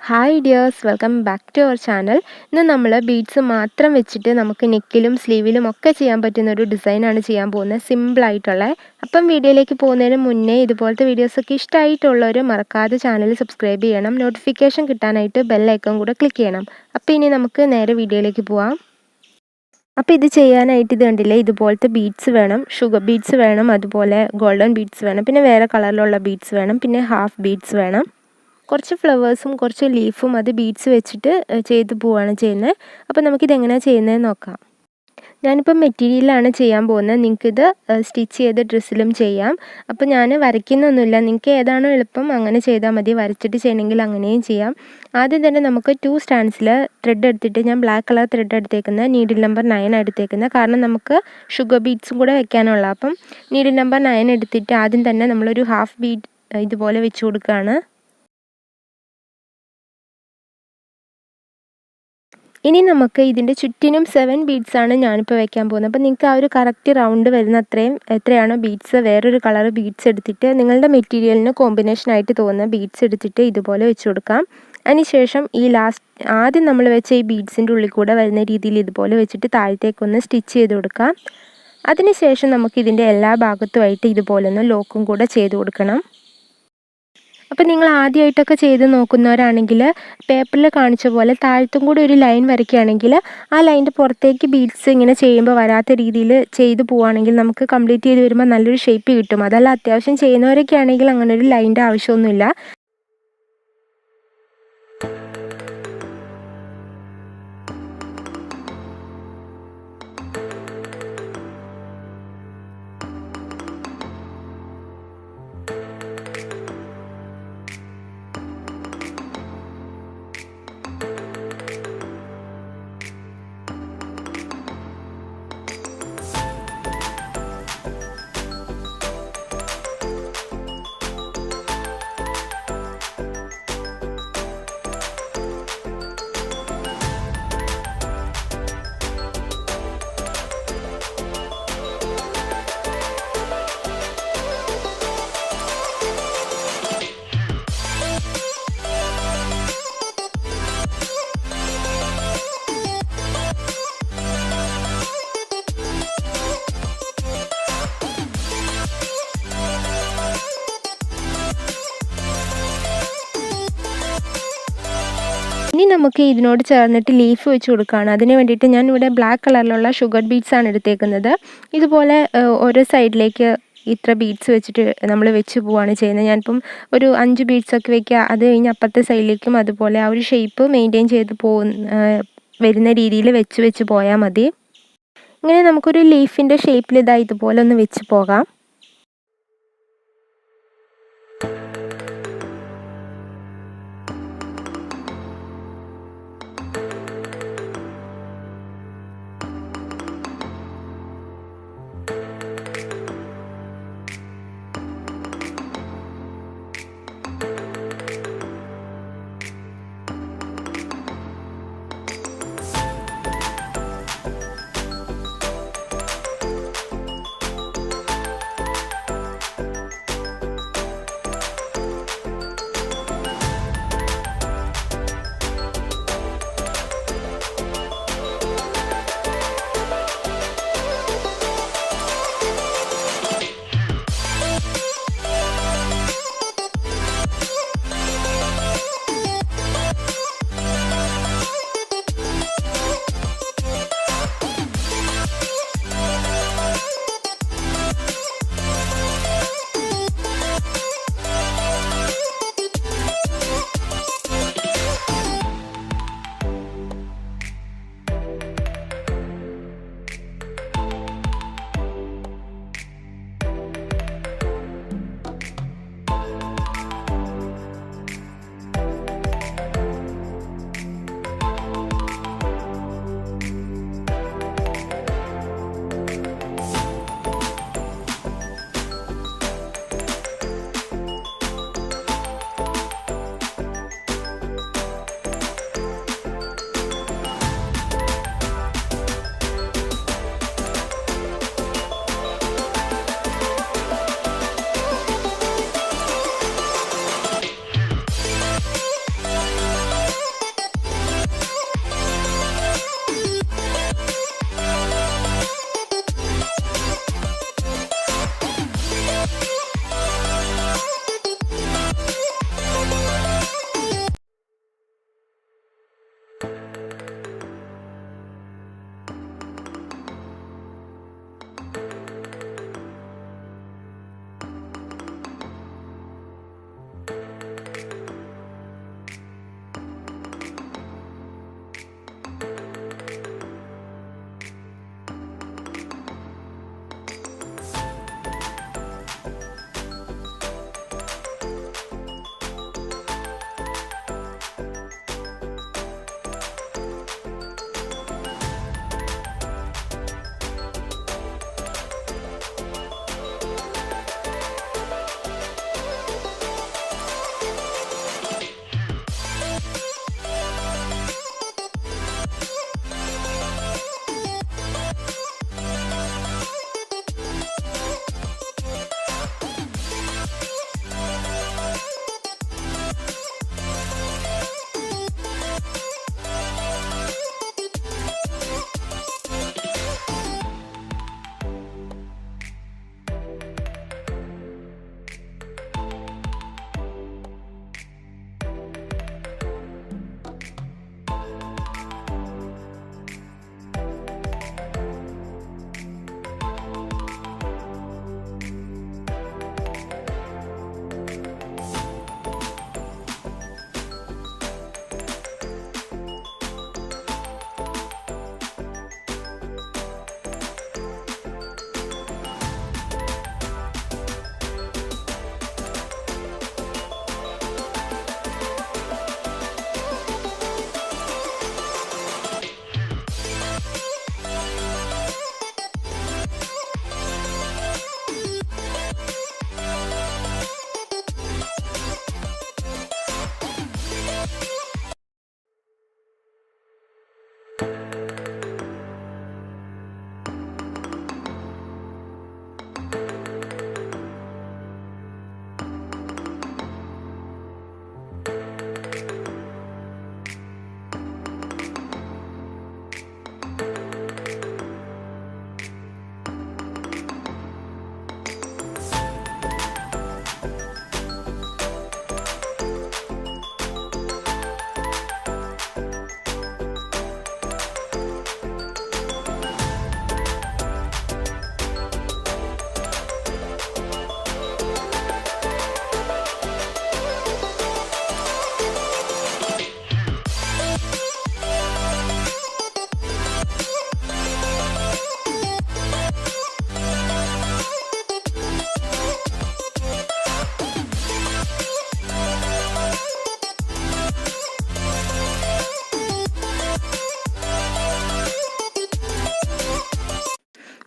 Hi dears, welcome back to our channel. ഇന്ന് നമ്മൾ beads മാത്രം വെച്ചിട്ട് നമുക്ക് നെക്കിലും സ്ലീവിലും ഒക്കെ ചെയ്യാൻ പറ്റുന്ന ഒരു ഡിസൈനാണ് ചെയ്യാൻ പോകുന്നത്, സിമ്പിളായിട്ടുള്ള. അപ്പം വീഡിയോയിലേക്ക് പോകുന്നതിന് മുന്നേ ഇതുപോലത്തെ വീഡിയോസൊക്കെ ഇഷ്ടമായിട്ടുള്ളവർ മറക്കാതെ ചാനൽ സബ്സ്ക്രൈബ് ചെയ്യണം. നോട്ടിഫിക്കേഷൻ കിട്ടാനായിട്ട് ബെല്ലൈക്കൺ കൂടെ ക്ലിക്ക് ചെയ്യണം. അപ്പോൾ ഇനി നമുക്ക് നേരെ വീഡിയോയിലേക്ക് പോവാം. അപ്പോൾ ഇത് ചെയ്യാനായിട്ട് ഇത് കണ്ടില്ലേ, ഇതുപോലത്തെ ബീഡ്സ് വേണം, ഷുഗർ ബീഡ്സ് വേണം, അതുപോലെ ഗോൾഡൻ ബീഡ്സ് വേണം, പിന്നെ വേറെ കളറിലുള്ള ബീഡ്സ് വേണം, പിന്നെ ഹാഫ് ബീഡ്സ് വേണം, കുറച്ച് ഫ്ലവേഴ്സും കുറച്ച് ലീഫും അത് ബീഡ്സ് വെച്ചിട്ട് ചെയ്ത് പോവുകയാണ് ചെയ്യുന്നത്. അപ്പോൾ നമുക്കിതെങ്ങനെയാണ് ചെയ്യുന്നതെന്ന് നോക്കാം. ഞാനിപ്പോൾ മെറ്റീരിയലാണ് ചെയ്യാൻ പോകുന്നത്. നിങ്ങൾക്കിത് സ്റ്റിച്ച് ചെയ്ത് ഡ്രസ്സിലും ചെയ്യാം. അപ്പോൾ ഞാൻ വരയ്ക്കുന്നൊന്നുമില്ല, നിങ്ങൾക്ക് ഏതാണോ എളുപ്പം അങ്ങനെ ചെയ്താൽ മതി. വരച്ചിട്ട് ചെയ്യണമെങ്കിൽ അങ്ങനെയും ചെയ്യാം. ആദ്യം തന്നെ നമുക്ക് 2 സ്റ്റാൻഡ്സിൽ ത്രെഡ് എടുത്തിട്ട്, ഞാൻ ബ്ലാക്ക് കളർ ത്രെഡ് എടുത്തേക്കുന്നത്, നീഡിൽ നമ്പർ 9 എടുത്തേക്കുന്നത്, കാരണം നമുക്ക് ഷുഗർ ബീഡ്സും കൂടെ വെക്കാനുള്ള. അപ്പം നീഡിൽ നമ്പർ 9 എടുത്തിട്ട് ആദ്യം തന്നെ നമ്മളൊരു ഹാഫ് ബീഡ് ഇതുപോലെ വെച്ച് കൊടുക്കുകയാണ്. ഇനി നമുക്ക് ഇതിൻ്റെ ചുറ്റിനും 7 ബീഡ്സാണ് ഞാനിപ്പോൾ വെക്കാൻ പോകുന്നത്. അപ്പോൾ നിങ്ങൾക്ക് ആ ഒരു കറക്റ്റ് റൗണ്ട് വരുന്ന എത്രയാണോ ബീഡ്സ്, വേറൊരു കളർ ബീഡ്സ് എടുത്തിട്ട് നിങ്ങളുടെ മെറ്റീരിയലിന് കോമ്പിനേഷനായിട്ട് തോന്നുന്ന ബീഡ്സ് എടുത്തിട്ട് ഇതുപോലെ വെച്ച് കൊടുക്കാം. അതിനുശേഷം ഈ ആദ്യം നമ്മൾ വെച്ച ഈ ബീഡ്സിൻ്റെ ഉള്ളിൽ കൂടെ വരുന്ന രീതിയിൽ ഇതുപോലെ വെച്ചിട്ട് താഴത്തേക്കൊന്ന് സ്റ്റിച്ച് ചെയ്ത് കൊടുക്കാം. അതിനുശേഷം നമുക്ക് ഇതിൻ്റെ എല്ലാ ഭാഗത്തുമായിട്ട് ഇതുപോലെ ഒന്ന് ലോക്കും കൂടെ ചെയ്ത് കൊടുക്കണം. അപ്പോൾ നിങ്ങൾ ആദ്യമായിട്ടൊക്കെ ചെയ്ത് നോക്കുന്നവരാണെങ്കിൽ പേപ്പറിൽ കാണിച്ച പോലെ താഴത്തും കൂടി ഒരു ലൈൻ വരയ്ക്കുകയാണെങ്കിൽ ആ ലൈനിൻ്റെ പുറത്തേക്ക് ബീഡ്സ് ഇങ്ങനെ ചെയ്യുമ്പോൾ വരാത്ത രീതിയിൽ ചെയ്തു പോവുകയാണെങ്കിൽ നമുക്ക് കംപ്ലീറ്റ് ചെയ്ത് വരുമ്പോൾ നല്ലൊരു ഷേപ്പ് കിട്ടും. അതല്ല അത്യാവശ്യം ചെയ്യുന്നവരൊക്കെ ആണെങ്കിൽ അങ്ങനെ ഒരു ലൈനിൻ്റെ ആവശ്യമൊന്നുമില്ല. ഇനി നമുക്ക് ഇതിനോട് ചേർന്നിട്ട് ലീഫ് വെച്ച് കൊടുക്കുകയാണ്. അതിന് വേണ്ടിയിട്ട് ഞാൻ ഇവിടെ ബ്ലാക്ക് കളറിലുള്ള ഷുഗർ ബീഡ്സാണ് എടുത്തേക്കുന്നത്. ഇതുപോലെ ഓരോ സൈഡിലേക്ക് ഇത്ര ബീഡ്സ് വെച്ചിട്ട് നമ്മൾ വെച്ച് പോവുകയാണ് ചെയ്യുന്നത്. ഞാനിപ്പം ഒരു 5 ബീഡ്സൊക്കെ വെക്കുക, അത് കഴിഞ്ഞ് അപ്പുറത്തെ സൈഡിലേക്കും അതുപോലെ ആ ഒരു ഷേപ്പ് മെയിൻറ്റെയിൻ ചെയ്ത് വരുന്ന രീതിയിൽ വെച്ച് പോയാൽ മതി. ഇങ്ങനെ നമുക്കൊരു ലീഫിൻ്റെ ഷേപ്പിൽ ഇതുപോലെ ഒന്ന് വെച്ച് പോകാം.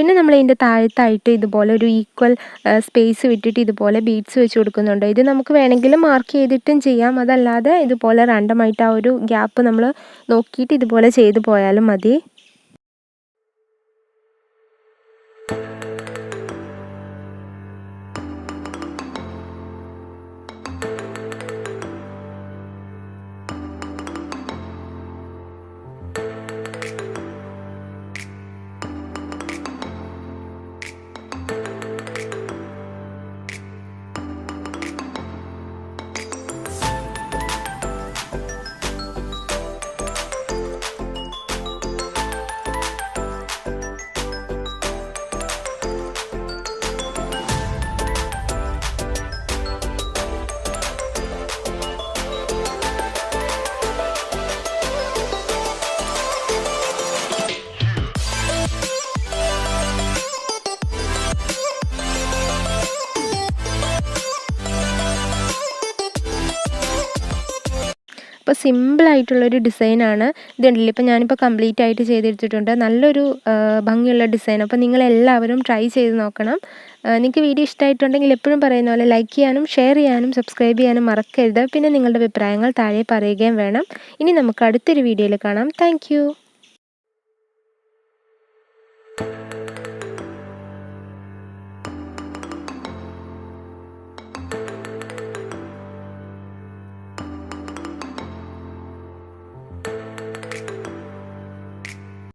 പിന്നെ നമ്മൾ ഇതിൻ്റെ താഴത്തായിട്ട് ഇതുപോലെ ഒരു ഈക്വൽ സ്പേസ് വിട്ടിട്ട് ഇതുപോലെ ബീഡ്സ് വെച്ച് കൊടുക്കുന്നുണ്ട്. ഇത് നമുക്ക് വേണമെങ്കിൽ മാർക്ക് ചെയ്തിട്ടും ചെയ്യാം, അതല്ലാതെ ഇതുപോലെ റാൻഡമായിട്ട് ആ ഒരു ഗ്യാപ്പ് നമ്മൾ നോക്കിയിട്ട് ഇതുപോലെ ചെയ്തു പോയാലും മതി. അപ്പോൾ സിമ്പിളായിട്ടുള്ളൊരു ഡിസൈനാണ് ഇത്. കണ്ടില്ലേ, ഇപ്പോൾ ഞാനിപ്പോൾ കംപ്ലീറ്റ് ആയിട്ട് ചെയ്തെടുത്തിട്ടുണ്ട്. നല്ലൊരു ഭംഗിയുള്ള ഡിസൈൻ. അപ്പോൾ നിങ്ങളെല്ലാവരും ട്രൈ ചെയ്ത് നോക്കണം. നിങ്ങൾക്ക് വീഡിയോ ഇഷ്ടമായിട്ടുണ്ടെങ്കിൽ എപ്പോഴും പറയുന്ന പോലെ ലൈക്ക് ചെയ്യാനും ഷെയർ ചെയ്യാനും സബ്സ്ക്രൈബ് ചെയ്യാനും മറക്കരുത്. പിന്നെ നിങ്ങളുടെ അഭിപ്രായങ്ങൾ താഴെ പറയുകയും വേണം. ഇനി നമുക്ക് അടുത്തൊരു വീഡിയോയിൽ കാണാം. താങ്ക്